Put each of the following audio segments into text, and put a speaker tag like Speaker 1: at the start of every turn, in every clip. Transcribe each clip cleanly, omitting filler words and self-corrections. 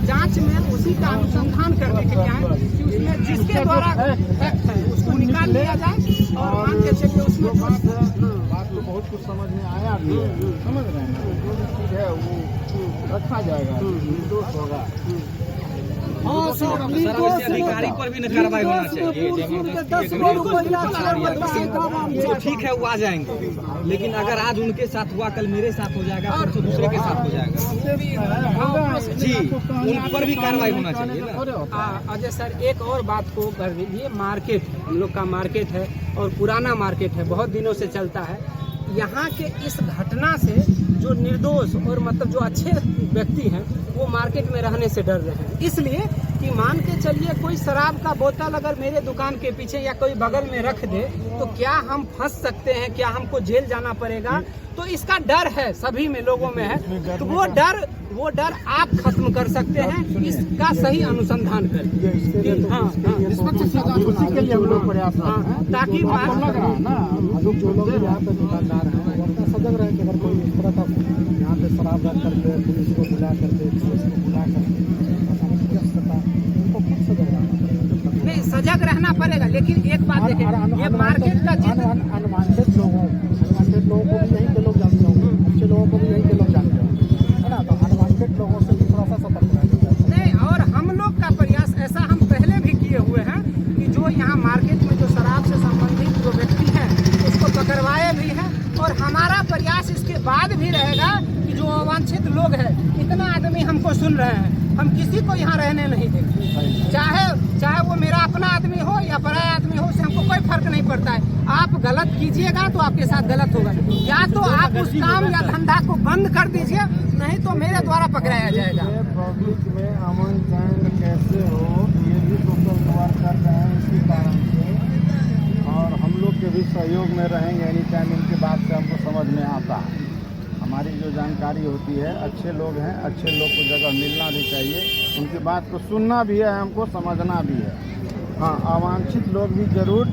Speaker 1: जांच में उसी का अनुसंधान करने के लिए आए कि उसमें जिसके द्वारा फैक्ट है उसको निकाल लिया जाए और मान के चलिए उसमें
Speaker 2: बात तो बहुत कुछ समझ में आया भी है, समझ रहे हैं ना, जो भी चीज है वो रखा जाएगा, निर्दोष होगा।
Speaker 3: अधिकारी पर भी कार्रवाई होना चाहिए। तो ठीक है वो आ जाएंगे, लेकिन अगर आज उनके साथ हुआ कल मेरे साथ हो जाएगा और तो दूसरे के साथ हो जाएगा जी, उन पर भी कार्रवाई होना चाहिए ना।
Speaker 1: अजय सर एक और बात को कर दीजिए, मार्केट हम लोग का मार्केट है और पुराना मार्केट है, बहुत दिनों से चलता है। यहाँ के इस घटना से जो निर्दोष और मतलब जो अच्छे व्यक्ति हैं वो मार्केट में रहने से डर रहे हैं, इसलिए कि मान के चलिए कोई शराब का बोतल अगर मेरे दुकान के पीछे या कोई बगल में रख दे तो क्या हम फंस सकते हैं, क्या हमको जेल जाना पड़ेगा, तो इसका डर है सभी में लोगों में है। तो वो डर आप खत्म कर सकते हैं, इसका सही अनुसंधान करें। ताकि
Speaker 2: जो लोग यहाँ पे दुकानदार हैं उनका सजग रहे कि अगर कोई इस तरह का यहाँ पे शराब रख करके पुलिस को बुला करके उनको खुद सजग रहना पड़ेगा।
Speaker 1: नहीं सजग रहना पड़ेगा, लेकिन एक बात देखें, ये मार्केट का
Speaker 2: अनवांटेड लोगों को भी यहीं के लोग जानते होंगे, अच्छे लोगों को भी यहीं के लोग जानते होंगे, है ना। तो अनवांटेड लोगों से भी थोड़ा सा सतर्क रहना
Speaker 1: नहीं। और हम लोग का प्रयास ऐसा हम पहले भी किए हुए हैं कि जो यहाँ मार्केट में जो शराब से संबंधित जो व्यक्ति हैं उसको पकड़वाए भी हैं, और हमारा प्रयास इसके बाद भी रहेगा कि जो अवांछित लोग हैं, इतना आदमी हमको सुन रहे हैं, हम किसी को यहाँ रहने नहीं देंगे, चाहे वो मेरा अपना आदमी हो या पराया आदमी हो, उससे हमको कोई फर्क नहीं पड़ता है। आप गलत कीजिएगा तो आपके साथ गलत होगा, या तो आप उस काम या धंधा को बंद कर दीजिए, नहीं तो मेरे द्वारा पकड़ाया जाएगा।
Speaker 2: पब्लिक में अमन चैन कैसे हो ये भी सोशल वर्क कर रहे हैं इसी कारण से, और हम लोग के भी सहयोग में रहेंगे एनी टाइम। इनके बात से हमको समझ में आता है, हमारी जो जानकारी होती है, अच्छे लोग हैं, अच्छे लोग को जगह मिलना भी चाहिए, उनकी बात को सुनना भी है, हमको समझना भी है। हाँ, अवांछित लोग भी जरूर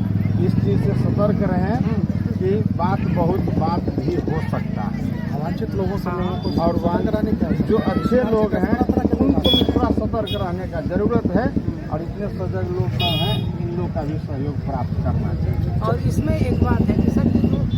Speaker 2: इस चीज़ से सतर्क रहें कि बात भी हो सकता है अवांछित लोगों से, और जो अच्छे लोग हैं उनको भी थोड़ा सतर्क रहने का जरूरत है, और इतने सजग लोग सब हैं, इन लोग का भी सहयोग प्राप्त करना चाहिए।
Speaker 1: और इसमें एक बात है कि सर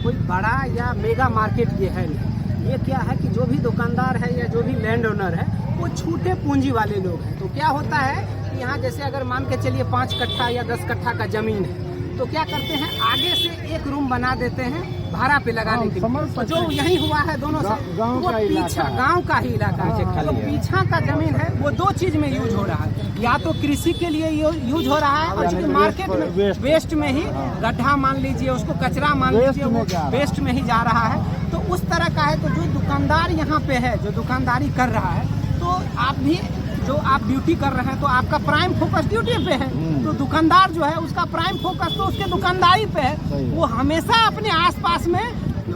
Speaker 1: कोई बड़ा या मेगा मार्केट ये है नहीं, ये क्या है कि जो भी दुकानदार है या जो भी लैंड ओनर है वो छोटे पूंजी वाले लोग हैं। तो क्या होता है कि यहाँ जैसे अगर मान के चलिए 5 कट्ठा या 10 कट्ठा का जमीन है, तो क्या करते हैं आगे से एक रूम बना देते हैं भाड़ा पे लगाने के लिए। तो जो यही हुआ है दोनों से, वो पीछा गांव का ही इलाका है, तो पीछा का जमीन है वो दो चीज में यूज हो रहा है, या तो कृषि के लिए यूज हो रहा है, और चूंकि मार्केट में वेस्ट में ही गड्ढा मान लीजिए, उसको कचरा मान लीजिए, वो वेस्ट में ही जा रहा है। तो उस तरह का है, तो जो दुकानदार यहाँ पे है, जो दुकानदारी कर रहा है, तो आप भी जो आप ड्यूटी कर रहे हैं तो आपका प्राइम फोकस ड्यूटी पे है, तो दुकानदार जो है उसका प्राइम फोकस तो उसके दुकानदारी पे है। वो हमेशा अपने आसपास में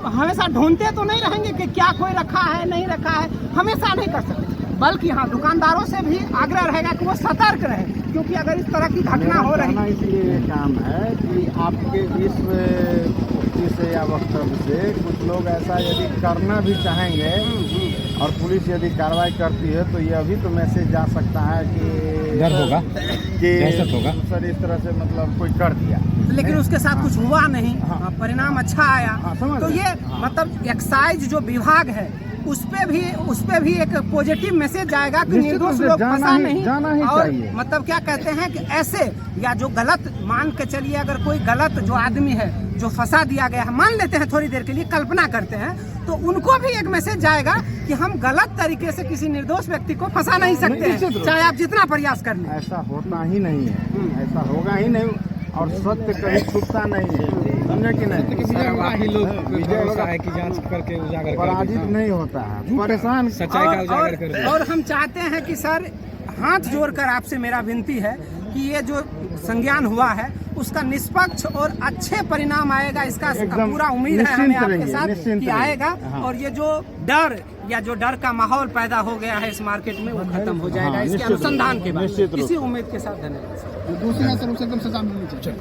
Speaker 1: हमेशा ढूंढते तो नहीं रहेंगे कि क्या कोई रखा है नहीं रखा है, हमेशा नहीं कर सकते, बल्कि हाँ दुकानदारों से भी आग्रह रहेगा कि वो सतर्क रहे, क्योंकि अगर इस तरह की घटना हो रही है।
Speaker 2: इसलिए ये काम है कि आपके इस से या वक्तव्य से कुछ लोग ऐसा यदि करना भी चाहेंगे और पुलिस यदि कार्रवाई करती है तो ये अभी तो मैसेज जा सकता है कि
Speaker 3: डर होगा
Speaker 2: कि
Speaker 3: होगा
Speaker 2: सर इस तरह से मतलब कोई कर दिया,
Speaker 1: लेकिन उसके साथ कुछ हुआ नहीं, परिणाम अच्छा आया। तो ये मतलब एक्साइज जो विभाग है उस पे भी एक पॉजिटिव मैसेज जाएगा कि निर्दोष लोग फंसा नहीं, और मतलब क्या कहते हैं कि ऐसे या जो गलत मान के चलिए, अगर कोई गलत जो आदमी है जो फंसा दिया गया है, मान लेते हैं थोड़ी देर के लिए कल्पना करते हैं, तो उनको भी एक मैसेज जाएगा कि हम गलत तरीके से किसी निर्दोष व्यक्ति को फंसा नहीं सकते हैं, चाहे आप जितना प्रयास कर लें।
Speaker 2: ऐसा होता ही नहीं है, ऐसा होगा ही नहीं, और सत्य कहीं छुपता नहीं है, समझे कि नहीं।
Speaker 3: लोग है कि जांच करके उजागर
Speaker 2: पराजित नहीं होता है, परेशान
Speaker 3: सच्चाई का उजागर कर।
Speaker 1: और हम चाहते हैं कि सर हाथ जोड़कर आपसे मेरा विनती है कि ये जो संज्ञान हुआ है उसका निष्पक्ष और अच्छे परिणाम आएगा, इसका पूरा उम्मीद है हमें आपके साथ कि आएगा। और ये जो डर या जो डर का माहौल पैदा हो गया है इस मार्केट में वो खत्म हो जाएगा इसके अनुसंधान के बाद। इसी उम्मीद के साथ धन्यवाद।
Speaker 2: दूसरी एकदम सजा मिलनी चाहिए।